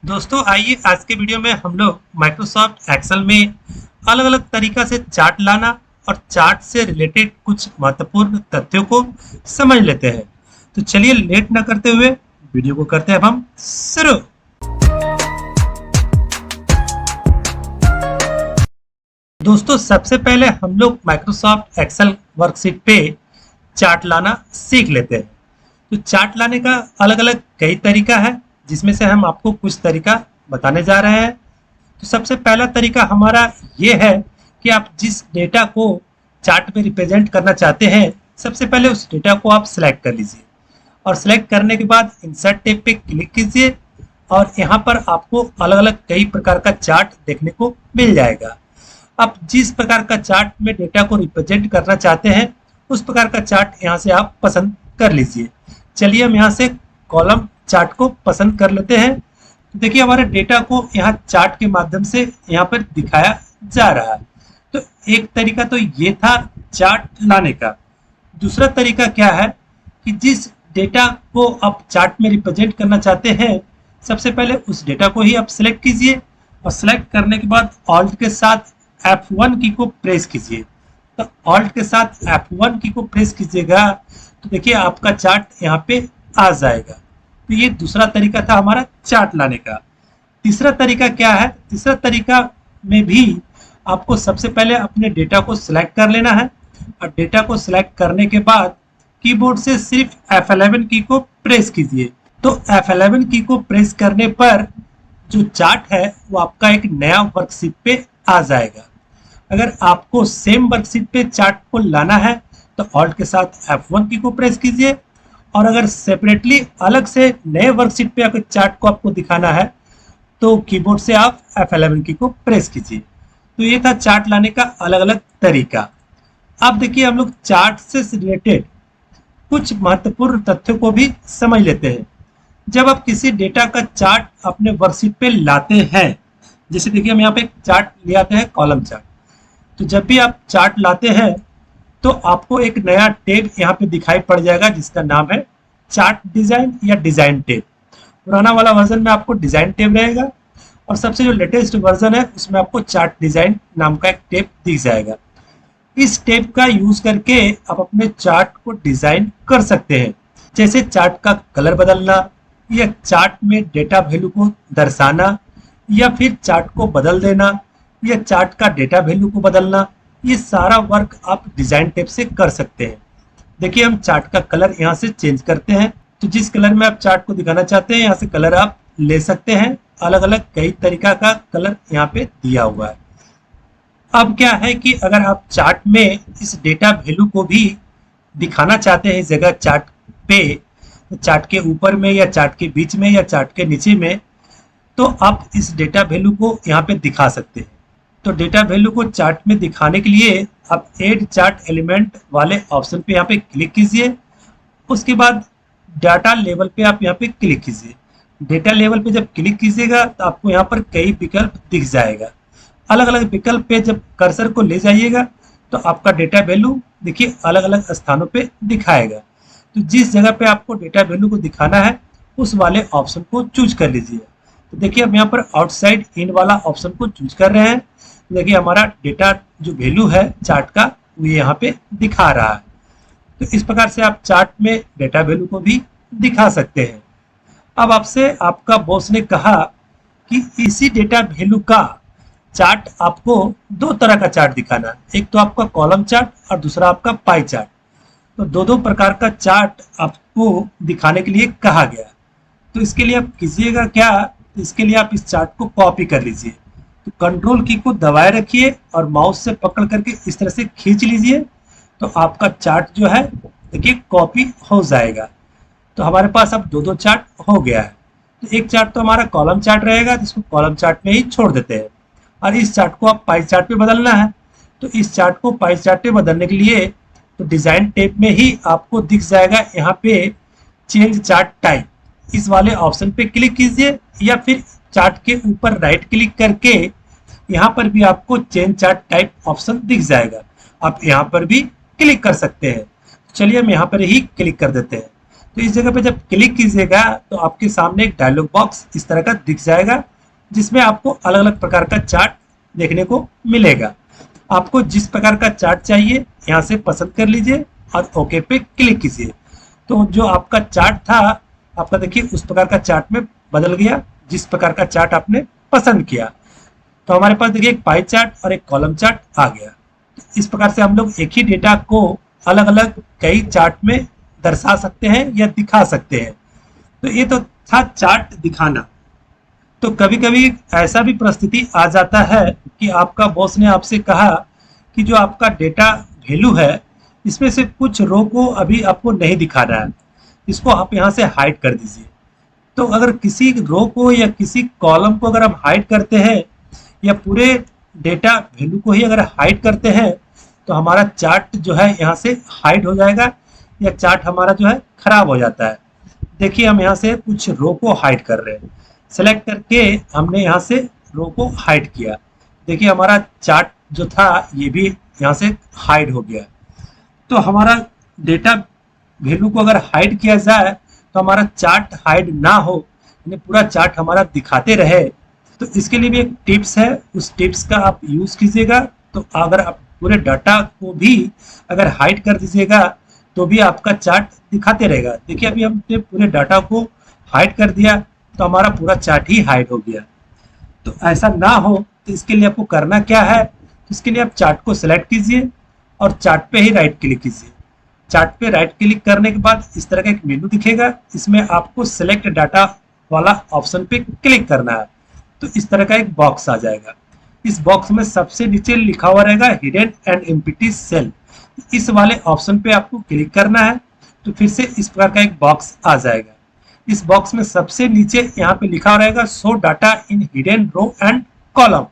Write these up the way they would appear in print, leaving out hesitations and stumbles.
दोस्तों आइए आज के वीडियो में हम लोग माइक्रोसॉफ्ट एक्सेल में अलग अलग तरीका से चार्ट लाना और चार्ट से रिलेटेड कुछ महत्वपूर्ण तथ्यों को समझ लेते हैं। तो चलिए लेट ना करते हुए वीडियो को करते हैं अब हम शुरू। दोस्तों सबसे पहले हम लोग माइक्रोसॉफ्ट एक्सेल वर्कशीट पे चार्ट लाना सीख लेते हैं। तो चार्ट लाने का अलग अलग कई तरीका है, जिसमें से हम आपको कुछ तरीका बताने जा रहे हैं। तो सबसे पहला तरीका हमारा ये है कि आप जिस डेटा को चार्ट में रिप्रेजेंट करना चाहते हैं, सबसे पहले उस डेटा को आप सिलेक्ट कर लीजिए और सिलेक्ट करने के बाद इंसर्ट टैब पे क्लिक कीजिए और यहाँ पर आपको अलग अलग कई प्रकार का चार्ट देखने को मिल जाएगा। आप जिस प्रकार का चार्ट में डेटा को रिप्रेजेंट करना चाहते हैं उस प्रकार का चार्ट यहाँ से आप पसंद कर लीजिए। चलिए हम यहाँ से कॉलम चार्ट को पसंद कर लेते हैं। देखिए हमारे डेटा को यहाँ चार्ट के माध्यम से यहाँ पर दिखाया जा रहा है। तो एक तरीका तो ये था चार्ट लाने का। दूसरा तरीका क्या है कि जिस डेटा को आप चार्ट में रिप्रेजेंट करना चाहते हैं, सबसे पहले उस डेटा को ही आप सिलेक्ट कीजिए और सिलेक्ट करने के बाद ऑल्ट के साथ F1 की को प्रेस कीजिए। तो ऑल्ट के साथ F1 की को प्रेस कीजिएगा तो देखिए आपका चार्ट यहाँ पे आ जाएगा। तो ये दूसरा तरीका था हमारा चार्ट लाने का। तीसरा तरीका क्या है? तीसरा तरीका में भी आपको सबसे पहले अपने डेटा को सिलेक्ट कर लेना है और डेटा को सिलेक्ट करने के बाद कीबोर्ड से सिर्फ F11 की को प्रेस कीजिए। तो F11 की को प्रेस करने पर जो चार्ट है वो आपका एक नया वर्कशीट पे आ जाएगा। अगर आपको सेम वर्कशीट पे चार्ट को लाना है तो ऑल्ट के साथ F1 की को प्रेस कीजिए और अगर सेपरेटली अलग से नए वर्कशीट पे अगर चार्ट को आपको दिखाना है तो कीबोर्ड से आप F11 की को प्रेस कीजिए। तो ये था चार्ट लाने का अलग अलग तरीका। अब देखिए हम लोग चार्ट से रिलेटेड कुछ महत्वपूर्ण तथ्यों को भी समझ लेते हैं। जब आप किसी डेटा का चार्ट अपने वर्कशीट पे लाते हैं, जैसे देखिए हम यहाँ पे चार्ट ले आते हैं कॉलम चार्ट। तो जब भी आप चार्ट लाते हैं तो आपको एक नया टेब यहाँ पे दिखाई पड़ जाएगा जिसका नाम है चार्ट डिजाइन या डिजाइन टेब। पुराना वाला वर्जन में आपको डिजाइन टेब रहेगा और सबसे जो लेटेस्ट वर्जन है उसमें आपको चार्ट डिजाइन नाम का एक टेब दिख जाएगा। इस टेब का यूज करके आप अपने चार्ट को डिजाइन कर सकते हैं, जैसे चार्ट का कलर बदलना या चार्ट में डेटा वैल्यू को दर्शाना या फिर चार्ट को बदल देना या चार्ट का डेटा वैल्यू को बदलना। ये सारा वर्क आप डिजाइन टेब से कर सकते हैं। देखिए हम चार्ट का कलर यहाँ से चेंज करते हैं। तो जिस कलर में आप चार्ट को दिखाना चाहते हैं यहाँ से कलर आप ले सकते हैं। अलग अलग कई तरीका का कलर यहाँ पे दिया हुआ है। अब क्या है कि अगर आप चार्ट में इस डेटा वैल्यू को भी दिखाना चाहते हैं इस जगह चार्ट पे, तो चार्ट के ऊपर में या चार्ट के बीच में या चार्ट के नीचे में, तो आप इस डेटा वैल्यू को यहाँ पे दिखा सकते हैं। तो डेटा वैल्यू को चार्ट में दिखाने के लिए आप ऐड चार्ट एलिमेंट वाले ऑप्शन पे यहाँ पे क्लिक कीजिए। उसके बाद डाटा लेवल पे आप यहाँ पे क्लिक कीजिए। डेटा लेवल पे जब क्लिक कीजिएगा तो आपको यहाँ पर कई विकल्प दिख जाएगा। अलग अलग विकल्प पे जब कर्सर को ले जाइएगा तो आपका डेटा वैल्यू देखिए अलग अलग स्थानों पे दिखाएगा। तो जिस जगह पे आपको डेटा वैल्यू को दिखाना है उस वाले ऑप्शन को चूज कर लीजिए। तो देखिए हम यहाँ पर आउटसाइड इन वाला ऑप्शन को चूज कर रहे हैं। देखिए हमारा डेटा जो वैल्यू है चार्ट का वो यहाँ पे दिखा रहा है। तो इस प्रकार से आप चार्ट में डेटा वैल्यू को भी दिखा सकते हैं। अब आपसे आपका बॉस ने कहा कि इसी डेटा वैल्यू का चार्ट आपको दो तरह का चार्ट दिखाना है, एक तो आपका कॉलम चार्ट और दूसरा आपका पाई चार्ट। तो दो दो प्रकार का चार्ट आपको दिखाने के लिए कहा गया। तो इसके लिए आप कीजिएगा क्या, इसके लिए आप इस चार्ट को कॉपी कर लीजिए। तो कंट्रोल की को दबाए रखिए और माउस से पकड़ करके इस तरह से खींच लीजिए तो आपका चार्ट जो है देखिए कॉपी हो जाएगा। तो हमारे पास अब दो दो चार्ट हो गया है। तो एक चार्ट तो हमारा कॉलम चार्ट रहेगा जिसको कॉलम चार्ट में ही छोड़ देते हैं और इस चार्ट को आप पाई चार्ट पे बदलना है। तो इस चार्ट को पाई चार्ट पे बदलने के लिए तो डिजाइन टेब में ही आपको दिख जाएगा यहाँ पे चेंज चार्ट टाइप, इस वाले ऑप्शन पे क्लिक कीजिए या फिर चार्ट के ऊपर राइट क्लिक करके यहाँ पर भी आपको चेंज चार्ट टाइप ऑप्शन दिख जाएगा। आप यहाँ पर भी क्लिक कर सकते हैं। चलिए हम यहाँ पर ही क्लिक कर देते हैं। तो इस जगह पे जब क्लिक कीजिएगा तो आपके सामने एक डायलॉग बॉक्स इस तरह का दिख जाएगा, जिसमें आपको अलग अलग प्रकार का चार्ट देखने को मिलेगा। आपको जिस प्रकार का चार्ट चाहिए यहाँ से पसंद कर लीजिए और ओके पे क्लिक कीजिए। तो जो आपका चार्ट था, आपका देखिए उस प्रकार का चार्ट में बदल गया, जिस प्रकार का चार्ट आपने पसंद किया। तो हमारे पास देखिए एक पाई चार्ट और एक कॉलम चार्ट आ गया। इस प्रकार से हम लोग एक ही डेटा को अलग अलग कई चार्ट में दर्शा सकते हैं या दिखा सकते हैं। तो ये तो था चार्ट दिखाना। तो कभी कभी ऐसा भी परिस्थिति आ जाता है कि आपका बॉस ने आपसे कहा कि जो आपका डेटा वैल्यू है, इसमें से कुछ रो को अभी आपको नहीं दिखा रहा है, इसको आप यहाँ से हाइड कर दीजिए। तो अगर किसी रो को या किसी कॉलम को अगर हम हाइड करते हैं या पूरे डेटा वैल्यू को ही अगर हाइड करते हैं, तो हमारा चार्ट जो है यहाँ से हाइड हो जाएगा या चार्ट हमारा जो है खराब हो जाता है। देखिए हम यहाँ से कुछ रो को हाइड कर रहे हैं, सेलेक्ट करके हमने यहाँ से रो को हाइड किया। देखिए हमारा चार्ट जो था ये भी यहाँ से हाइड हो गया। तो हमारा डेटा वैल्यू को अगर हाइड किया जाए तो हमारा चार्ट हाइड ना हो, यानी पूरा चार्ट हमारा दिखाते रहे, तो इसके लिए भी एक टिप्स है, उस टिप्स का आप यूज कीजिएगा। तो अगर आप पूरे डाटा को भी अगर हाइड कर दीजिएगा तो भी आपका चार्ट दिखाते रहेगा। देखिए अभी हमने पूरे डाटा को हाइड कर दिया तो हमारा पूरा चार्ट ही हाइड हो गया। तो ऐसा ना हो तो इसके लिए आपको करना क्या है, तो इसके लिए आप चार्ट को सिलेक्ट कीजिए और चार्ट पे ही राइट क्लिक कीजिए। चार्ट पे राइट क्लिक करने के बाद इस तरह का एक मेनू दिखेगा, इसमें आपको सिलेक्ट डाटा वाला ऑप्शन पे क्लिक करना है। तो इस तरह का एक बॉक्स आ जाएगा। इस बॉक्स में सबसे नीचे लिखा हुआ रहेगा हिडन एंड एम्प्टी सेल। इस वाले ऑप्शन पे आपको क्लिक करना है, तो फिर से इस प्रकार का एक बॉक्स आ जाएगा। इस बॉक्स में सबसे नीचे यहाँ पे लिखा रहेगा show data in hidden row and column.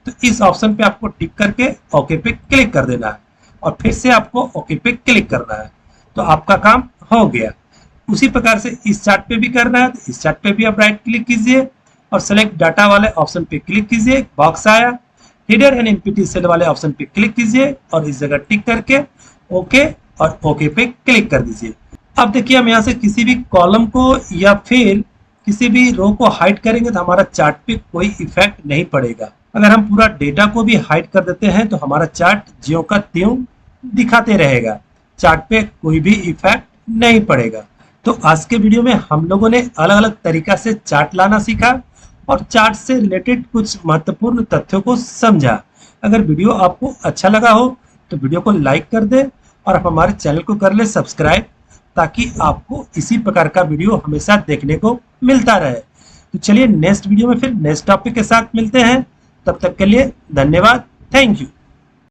तो इस ऑप्शन पे आपको टिक करके ओके पे क्लिक कर देना है और फिर से आपको ओके पे क्लिक करना है। तो आपका काम हो गया। उसी प्रकार से इस चार्ट पे भी करना है, तो इस चार्ट पे भी आप राइट क्लिक कीजिए और सेलेक्ट डाटा वाले ऑप्शन पे क्लिक कीजिए, एक बॉक्स आया। हिडन एंड एम्प्टी सेल वाले ऑप्शन पे क्लिक कीजिए और इस जगह टिक करके ओके और ओके पे क्लिक कर दीजिए। अब देखिए हम यहाँ से किसी भी कॉलम को या फिर किसी भी रो को हाइड करेंगे तो हमारा चार्ट पे कोई इफेक्ट नहीं पड़ेगा। अगर हम पूरा डेटा को भी हाइड कर देते हैं तो हमारा चार्ट ज्यों का त्यों दिखाते रहेगा, चार्ट पे कोई भी इफेक्ट नहीं पड़ेगा। तो आज के वीडियो में हम लोगों ने अलग अलग तरीका से चार्ट लाना सीखा और चार्ट से रिलेटेड कुछ महत्वपूर्ण तथ्यों को समझा। अगर वीडियो आपको अच्छा लगा हो तो वीडियो को लाइक कर दे और आप हमारे चैनल को कर ले सब्सक्राइब, ताकि आपको इसी प्रकार का वीडियो हमेशा देखने को मिलता रहे। तो चलिए नेक्स्ट वीडियो में फिर नेक्स्ट टॉपिक के साथ मिलते हैं। तब तक के लिए धन्यवाद, थैंक यू।